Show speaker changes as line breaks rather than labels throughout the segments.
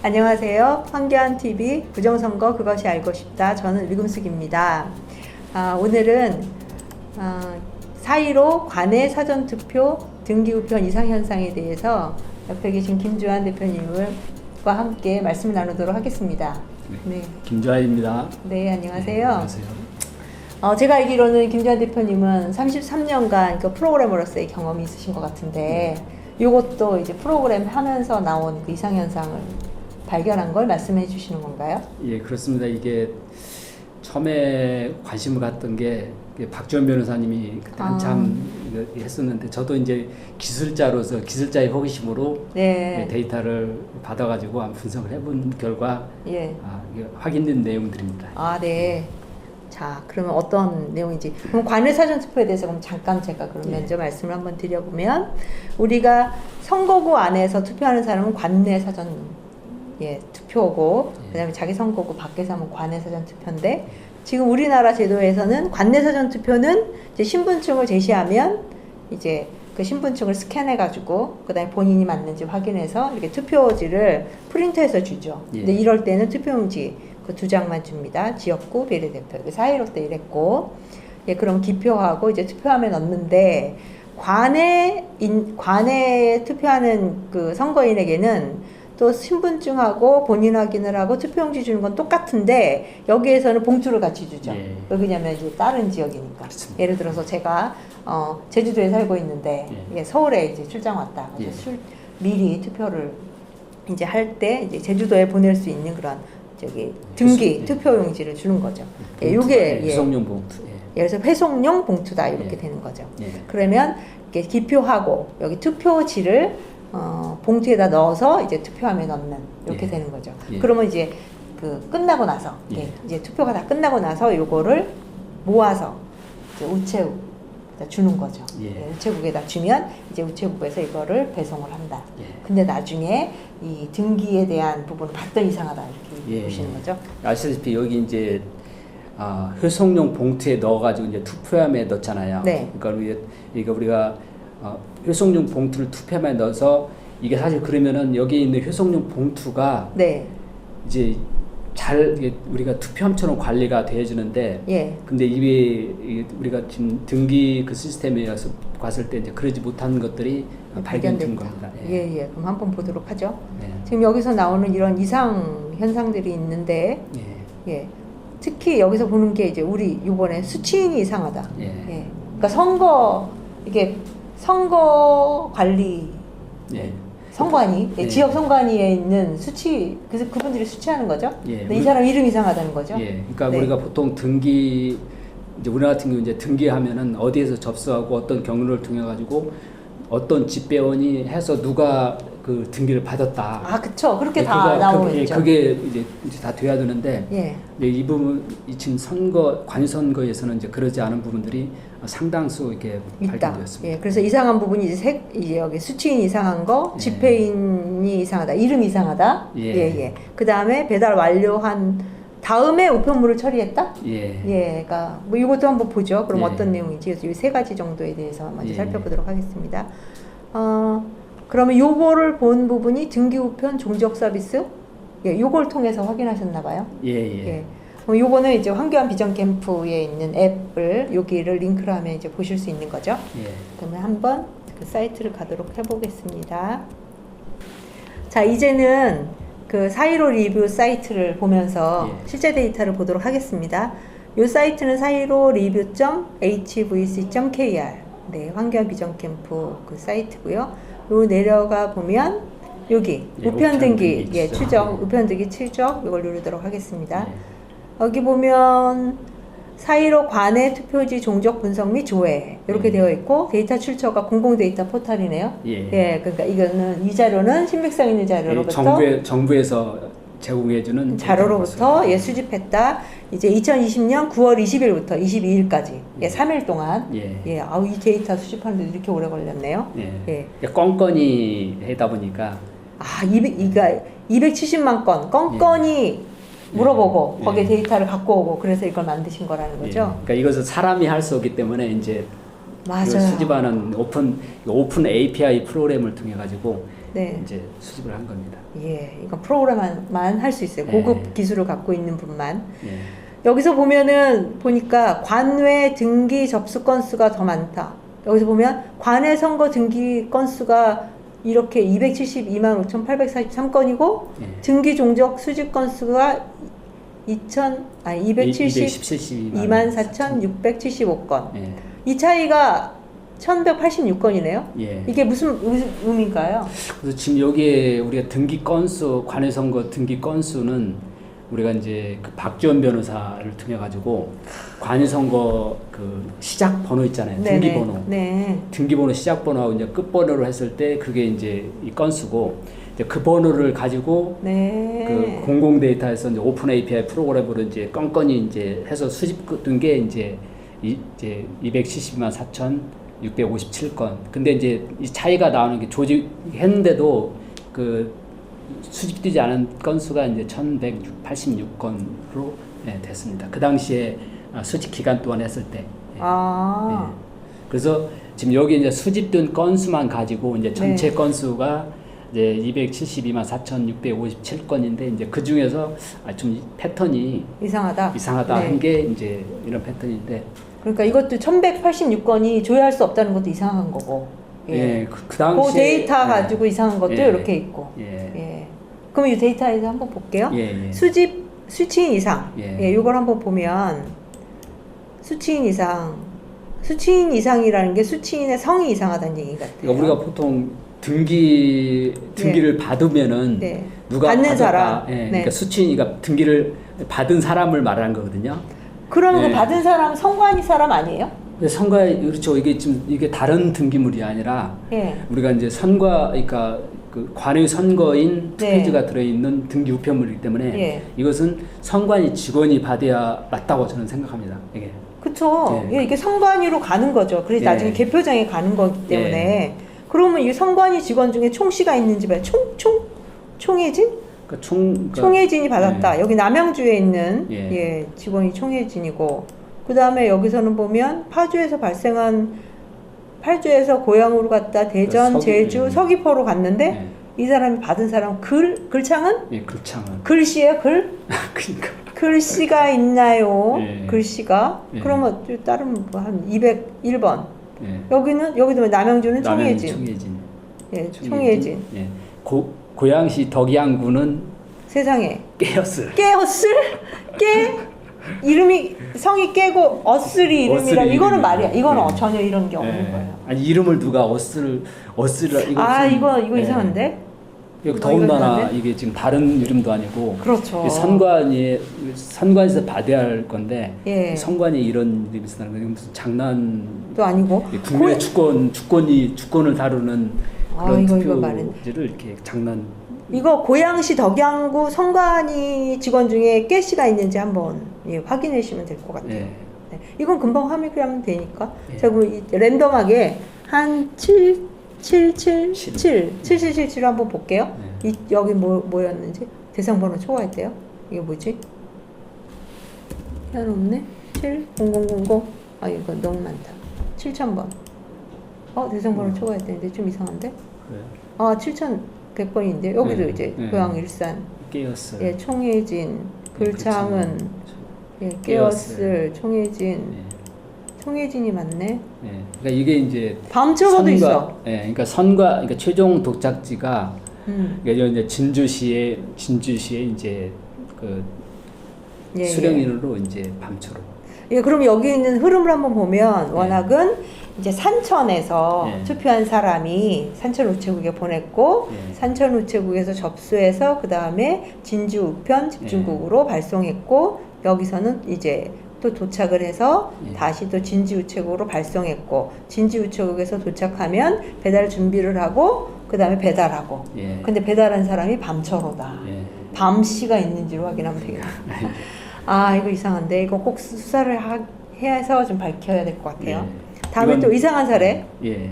안녕하세요. 황교안TV 부정선거 그것이 알고 싶다. 저는 위금숙입니다. 오늘은 4.15 관내 사전투표 등기우편 이상현상에 대해서 옆에 계신 김주환 대표님과 함께 말씀 나누도록 하겠습니다.
네. 김주환입니다.
네, 안녕하세요.
네, 안녕하세요.
제가 알기로는 김주환 대표님은 33년간 그 프로그래머로서의 경험이 있으신 것 같은데 이것도 이제 프로그램 하면서 나온 그 이상현상을 발견한 걸 말씀해 주시는 건가요?
예, 그렇습니다. 이게 처음에 관심을 갖던 게 박지원 변호사님이 그때 한참 했었는데 저도 이제 기술자로서 기술자의 호기심으로
네.
데이터를 받아가지고 분석을 해본 결과
예.
이게 확인된 내용들입니다.
네. 자, 그러면 어떤 내용인지. 그럼 관내 사전투표에 대해서 그럼 잠깐 제가 그럼 먼저 말씀을 한번 드려보면 우리가 선거구 안에서 투표하는 사람은 관내 사전 투표고 그다음에 자기 선거구 밖에서 하면 관내 사전 투표인데 지금 우리나라 제도에서는 관내 사전 투표는 이제 신분증을 제시하면 이제 그 신분증을 스캔해 가지고 그다음에 본인이 맞는지 확인해서 이렇게 투표지를 프린트해서 주죠. 근데 이럴 때는 투표용지 그 2장만 줍니다. 지역구 비례대표. 4.15 때 이랬고 그럼 기표하고 이제 투표함에 넣는데 관내 투표하는 그 선거인에게는 또 신분증하고 본인 확인을 하고 투표용지 주는 건 똑같은데 여기에서는 봉투를 같이 주죠. 왜냐면 이제 다른 지역이니까.
그렇습니다.
예를 들어서 제가 제주도에 살고 있는데 서울에 이제 출장 왔다. 미리 투표를 이제 할 때 이제 제주도에 보낼 수 있는 그런 등기 투표용지를 주는 거죠. 이게
회송용 봉투.
그래서 회송용 봉투다 이렇게 되는 거죠. 그러면 이렇게 기표하고 여기 투표지를 봉투에다 넣어서 이제 투표함에 넣는 이렇게 되는 거죠. 그러면 이제 끝나고 나서 이제 투표가 다 끝나고 나서 요거를 모아서 이제 우체국에다 주는 거죠. 우체국에다 주면 이제 우체국에서 이거를 배송을 한다. 근데 나중에 이 등기에 대한 부분을 봤더니 이상하다 이렇게 보시는 거죠.
아시다시피 여기 이제 회송용 봉투에 넣어가지고 이제 투표함에 넣잖아요. 그러니까 우리가 회송용 봉투를 투표함에 넣어서 이게 사실 그러면은 여기 있는 회송용 봉투가 이제 잘 우리가 투표함처럼 관리가 되어지는데 근데 이게 우리가 지금 등기 그 시스템에 와서 봤을 때 이제 그러지 못한 것들이 발견된 겁니다.
그럼 한번 보도록 하죠. 지금 여기서 나오는 이런 이상 현상들이 있는데 특히 여기서 보는 게 이제 우리 이번에 수치인이 이상하다. 그러니까 선거 관리 선관위 지역 선관위에 있는 수치 그래서 그분들이 수치하는 거죠. 근데 이 사람 이름 이상하다는 거죠.
그러니까 우리가 보통 등기 이제 우리나라 같은 경우 이제 등기하면은 어디에서 접수하고 어떤 경로를 통해 가지고 어떤 집배원이 해서 누가 그 등기를 받았다.
그쵸. 그렇게 다 나오죠.
그게 이제 다 돼야 되는데 이 부분 지금 관선거에서는 이제 그러지 않은 부분들이 상당수 이렇게 발견되었습니다.
그래서 이상한 부분이 이제 여기 수치인 이상한 거, 집회인이 이상하다, 이름 이상하다. 그 다음에 배달 완료한 다음에 우편물을 처리했다. 그러니까 뭐 이것도 한번 보죠. 그럼 어떤 내용인지 이 3가지 정도에 대해서 먼저 살펴보도록 하겠습니다. 그러면 요거를 본 부분이 등기우편 종적 서비스, 요걸 통해서 확인하셨나 봐요. 그럼 요거는 이제 황교안 비전 캠프에 있는 앱을 여기를 링크를 하면 이제 보실 수 있는 거죠. 그러면 한번 그 사이트를 가도록 해보겠습니다. 자, 이제는 그 4.15 리뷰 사이트를 보면서 실제 데이터를 보도록 하겠습니다. 요 사이트는 4.15리뷰.hvc.kr 황교안 비전 캠프 그 사이트고요. 요 내려가 보면 여기 우편 등기 추적 우편 등기 추적 이걸 누르도록 하겠습니다. 여기 보면 4.15 관내 투표지 종적 분석 및 조회 이렇게 되어 있고 데이터 출처가 공공 데이터 포털이네요. 그러니까 이거는 이 자료는 신빙성 있는 자료로부터
정부에서 제공해주는
자료로부터 수집했다. 이제 2020년 9월 20일부터 22일까지 3일 동안 이 데이터 수집하는데 이렇게 오래 걸렸네요.
껌껌이 하다 보니까
270만 건 껌껌이 물어보고 거기에 데이터를 갖고 오고 그래서 이걸 만드신 거라는 거죠.
그러니까 이것은 사람이 할 수 없기 때문에 이제 수집하는 오픈 API 프로그램을 통해 가지고
네.
이제 수집을 한 겁니다.
예, 이건 프로그램만 할 수 있어요. 고급
예.
기술을 갖고 있는 분만.
예. 여기서
여기서 보니까 관외 등기 접수 건수가 더 많다. 여기서 보면 관외 선거 등기 건수가 이렇게 272만 5,843건이고
예.
등기 종족 수집 건수가 272만 4,675건.
예.
이 차이가 1,186건이네요.
예.
이게 무슨 의미인가요?
그래서 지금 여기에 우리가 등기 건수, 관외 선거 등기 건수는 우리가 이제 그 박지원 변호사를 통해 가지고 관외 선거 그 시작 번호 있잖아요. 등기 번호.
네.
등기 번호 시작 번호하고 이제 끝 번호를 했을 때 그게 이제 이 건수고 이제 그 번호를 가지고
네.
그 공공 데이터에서 이제 오픈 API 프로그램으로 이제 건건이 이제 해서 수집된 게 이제 272만 4,657건. 근데 이제 이 차이가 나오는 게 조직했는데도 그 수집되지 않은 건수가 이제 1,186건으로 됐습니다. 그 당시에 수집 기간 동안 했을 때. 예. 그래서 지금 여기 이제 수집된 건수만 가지고 이제 전체
네.
건수가 이제 272만 4,657건인데 이제 그 중에서 좀 패턴이
이상하다.
네. 한 게 이제 이런 패턴인데.
그러니까 이것도 1,186건이 조회할 수 없다는 것도 이상한 거고.
예, 그 당시에
그 데이터 가지고 이상한 것도 이렇게 있고.
예.
그럼 이 데이터에서 한번 볼게요.
예.
수치인 이상. 이걸 한번 보면 수치인 이상이라는 게 수치인의 성이 이상하다는 얘기 같아요.
그러니까 우리가 보통 등기를 받으면은 누가
받는
받았다.
사람.
그러니까 수치인이가 등기를 받은 사람을 말하는 거거든요.
그러면 그 받은 사람 성관이 사람 아니에요?
그렇죠. 이게 다른 등기물이 아니라 우리가 이제 그러니까 그 관의 선거인 투표지가 들어있는 등기 우편물이기 때문에 이것은 선관위 직원이 받아야 맞다고 저는 생각합니다. 이게.
그렇죠. 이게 선관위로 가는 거죠. 그래서 나중에 개표장에 가는 거기 때문에 그러면 이 선관위 직원 중에 총씨가 있는지 봐요. 총혜진? 총혜진이 받았다. 여기 남양주에 있는 직원이 총혜진이고, 그 다음에 여기서는 보면 파주에서 고향으로 갔다 대전, 제주, 서귀포로 갔는데 이 사람이 받은 사람 글창은?
글창은.
글씨예요, 글?
그러니까.
글씨가 있나요? 글씨가? 그러면 다른 한 201번. 여기도 남양주는 총혜진. 총혜진.
고양시 덕양구는
세상에.
깨었을.
이름이 성이 깨고 어슬이 이름이라 이거는 말이야. 이거는 전혀 이런 게 없는 거예요.
아니 이름을 누가 어슬이라
이거 이상한데?
더군다나 이게 지금 다른 이름도 아니고
그렇죠.
선관에서 받아야 할 건데 선관이 이런 이름이 쓰는 건 무슨 장난도
아니고
국민의 주권을 다루는 그런 투표지를 이렇게
이거 고양시 덕양구 선관위 직원 중에 깨씨가 있는지 한번 확인해 주시면 될 것 같아요. 이건 금방 화면하면 되니까. 제가 랜덤하게 한 7777 한번 볼게요. 여기 뭐였는지 대상번호 초과했대요. 이게 뭐지? 하나 없네. 70000. 이거 너무 많다. 7000번. 대상번호 초과했대는데 좀 이상한데?
그래요?
7100번인데 여기도 이제 고양 일산.
깨었을.
총혜진, 글창은, 깨었을, 총혜진. 총혜진이 맞네.
그러니까 이게 이제
밤초로도 있어.
그러니까 그러니까 최종 도착지가 그러니까 이제 진주시에 이제 그 수령인으로 이제 밤초로.
그럼 여기 있는 흐름을 한번 보면 워낙은 이제 산천에서 투표한 사람이 산천 우체국에 보냈고 산천 우체국에서 접수해서 그 다음에 진주 우편 집중국으로 발송했고 여기서는 이제 또 도착을 해서 다시 또 진주 우체국으로 발송했고 진주 우체국에서 도착하면 배달 준비를 하고 그 다음에 배달하고 근데 배달한 사람이 밤초로다. 밤씨가 있는지로 확인하면 되겠다. 이거 이상한데 이거 꼭 수사를 해서 좀 밝혀야 될 것 같아요. 다음에 또 이상한 사례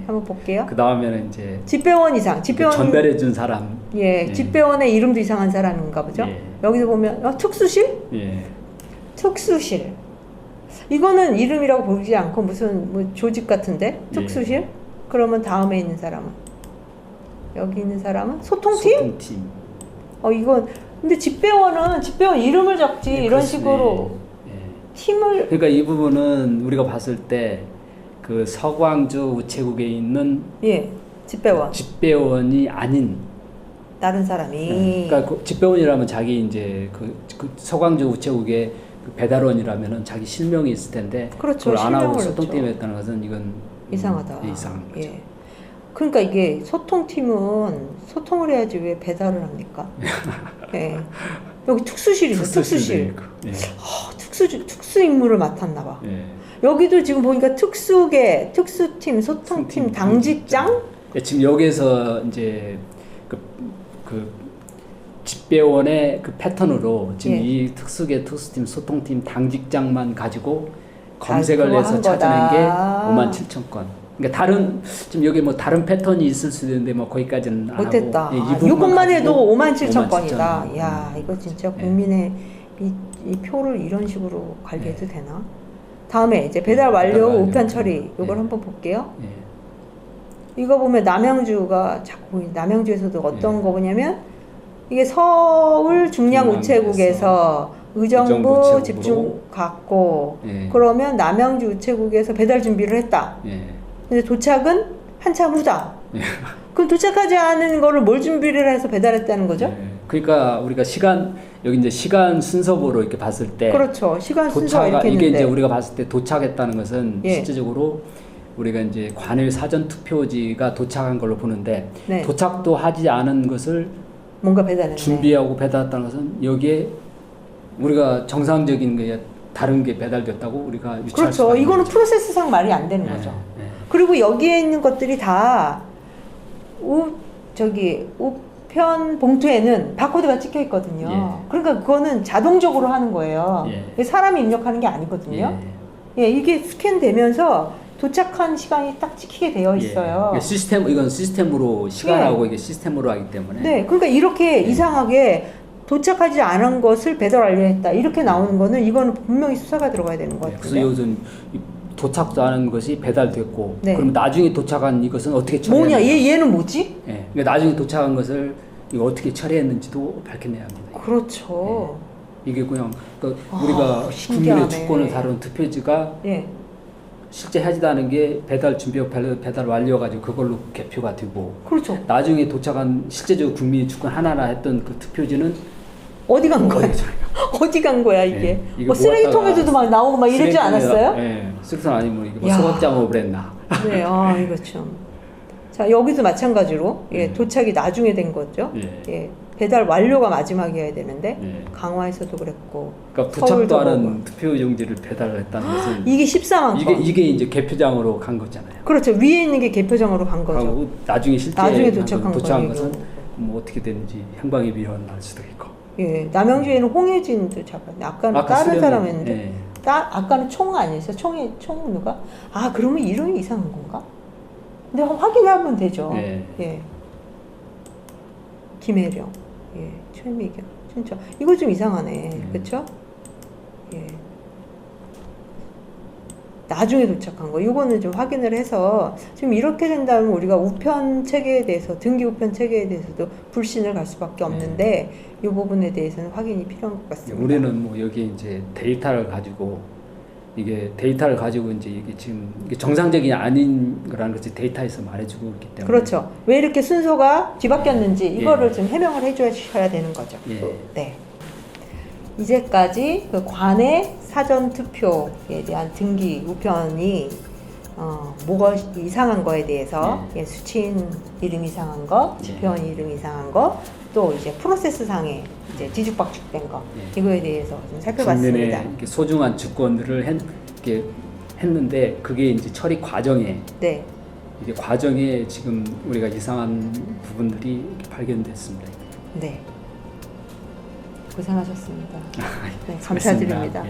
한번 볼게요.
그 다음에는 이제
집배원 이상. 집배원
전달해 준 사람.
집배원의 이름도 이상한 사람인가 보죠. 여기서 보면 특수실? 특수실. 이거는 이름이라고 보이지 않고 무슨 조직 같은데 특수실? 그러면 다음에 있는 사람은 여기 있는 사람은 소통팀?
소통팀.
이건 근데 집배원은 집배원 이름을 적지
네,
이런
그렇지.
식으로
예.
팀을
그러니까 이 부분은 우리가 봤을 때 그 서광주 우체국에 있는
집배원
집배원이 아닌
다른 사람이
그러니까 그 집배원이라면 자기 이제 그 서광주 우체국의 그 배달원이라면은 자기 실명이 있을 텐데
그렇죠.
그걸 안 하고
실명을
소통팀에
넣죠.
했다는 것은 이건
이상하다.
이상한 거죠.
예. 그러니까 이게 소통팀은 소통을 해야지 왜 배달을 합니까? 예. 여기 특수실이죠. 특수실.
예.
특수 임무를 맡았나 봐.
예.
여기도 지금 보니까 특수계, 특수팀, 소통팀, 당직장?
예, 지금 여기에서 이제 그 집배원의 그 패턴으로 지금 이 특수계, 특수팀, 소통팀, 당직장만 가지고 검색을 해서 찾아낸 게 57,000건. 그러니까 다른 지금 여기 뭐 다른 패턴이 있을 수도 있는데 뭐 거기까지는 안
못했다.
하고
이것만 해도 57,000건이다.
57,000.
야, 이거 진짜 국민의 이 표를 이런 식으로 관리해도 되나? 다음에 이제 배달 완료 우편 처리 이걸 한번 볼게요. 이거 보면 남양주가 자꾸 남양주에서도 어떤 거 보냐면 이게 서울 중량 우체국에서 의정부 집중 갔고 그러면 남양주 우체국에서 배달 준비를 했다. 근데 도착은 한참 후다. 그럼 도착하지 않은 거를 뭘 준비를 해서 배달했다는 거죠?
그러니까 우리가 여기 이제 시간 순서로 이렇게 봤을 때
그렇죠. 시간 순서가 이렇게
이게
있는데
이제 우리가 봤을 때 도착했다는 것은 실제적으로 우리가 이제 관외 사전 투표지가 도착한 걸로 보는데 도착도 하지 않은 것을
뭔가 배달했네.
준비하고 배달했다는 것은 여기에 우리가 정상적인 게 다른 게 배달됐다고 우리가 유추할
그렇죠.
수가 있는
이거는
거죠.
프로세스상 말이 안 되는 거죠. 그리고 여기에 있는 것들이 다 우편 봉투에는 바코드가 찍혀 있거든요. 그러니까 그거는 자동적으로 하는 거예요. 사람이 입력하는 게 아니거든요. 이게 스캔되면서 도착한 시간이 딱 찍히게 되어 있어요.
이건 시스템으로 시간하고 이게 시스템으로 하기 때문에.
그러니까 이렇게 이상하게 도착하지 않은 것을 배달 완료했다 이렇게 나오는 거는 이거는 분명히 수사가 들어가야 되는 것 같아요.
그래서 여기서는 도착도 않은 것이 배달됐고 그럼 나중에 도착한 이것은 어떻게 처리했는지
뭐냐 얘는 뭐지?
그러니까 나중에 도착한 것을 이거 어떻게 처리했는지도 밝혀내야 합니다.
그렇죠.
이게 그냥 우리가 국민의 주권을 다룬 투표지가 실제 하지도 않은 게 배달 완료가지고 그걸로 개표가 되고
그렇죠.
나중에 도착한 실제적으로 국민의 주권 하나하나 했던 그 투표지는
어디 간 거야? 어디 간 거야 이게? 뭐 쓰레기통에서도 막 나오고 막 이러지 않았어요?
쓰레기통 아니면 이게 뭐 소각장업을 했나?
네, 이거 참. 자 여기도 마찬가지로 도착이 나중에 된 거죠. 배달 완료가 마지막이어야 되는데 강화에서도 그랬고.
그러니까 도착도 않은 투표 용지를 배달했다는 것은
이게 14만 건.
이게 이제 개표장으로 간 거잖아요.
그렇죠. 위에 있는 게 개표장으로 간 거죠.
나중에
도착한
것은 뭐 어떻게 되는지 행방이 미련할 수도 있고.
남양주에는 홍혜진도 잡았네. 아까는 다른 사람이었는데. 아까는 총 아니었어요? 총 누가? 그러면 이름이 이상한 건가? 근데 확인하면 되죠. 김혜령, 최미경, 진짜 이거 좀 이상하네, 그렇죠? 나중에 도착한 거, 이거는 좀 확인을 해서 지금 이렇게 된다면 우리가 우편 체계에 대해서 등기 우편 체계에 대해서도 불신을 갈 수밖에 없는데 이 부분에 대해서는 확인이 필요한 것 같습니다.
우리는 뭐 여기 이제 데이터를 가지고 이게 지금 이게 정상적이 아닌 거라는 것이 데이터에서 말해주고 있기 때문에
그렇죠. 왜 이렇게 순서가 뒤바뀌었는지 이거를 좀 해명을 해줘야 되는 거죠. 이제까지 그 관내 사전 투표에 대한 등기 우편이 뭐가 이상한 거에 대해서 수취인 이름 이상한 거, 집회원 이름 이상한 거, 또 이제 프로세스 상에 이제 뒤죽박죽된 거 이거에 대해서 좀 살펴봤습니다.
국민의 소중한 주권들을 했는데 그게 이제 처리 과정에 이게 과정에 지금 우리가 이상한 부분들이 발견됐습니다.
고생하셨습니다. 감사드립니다.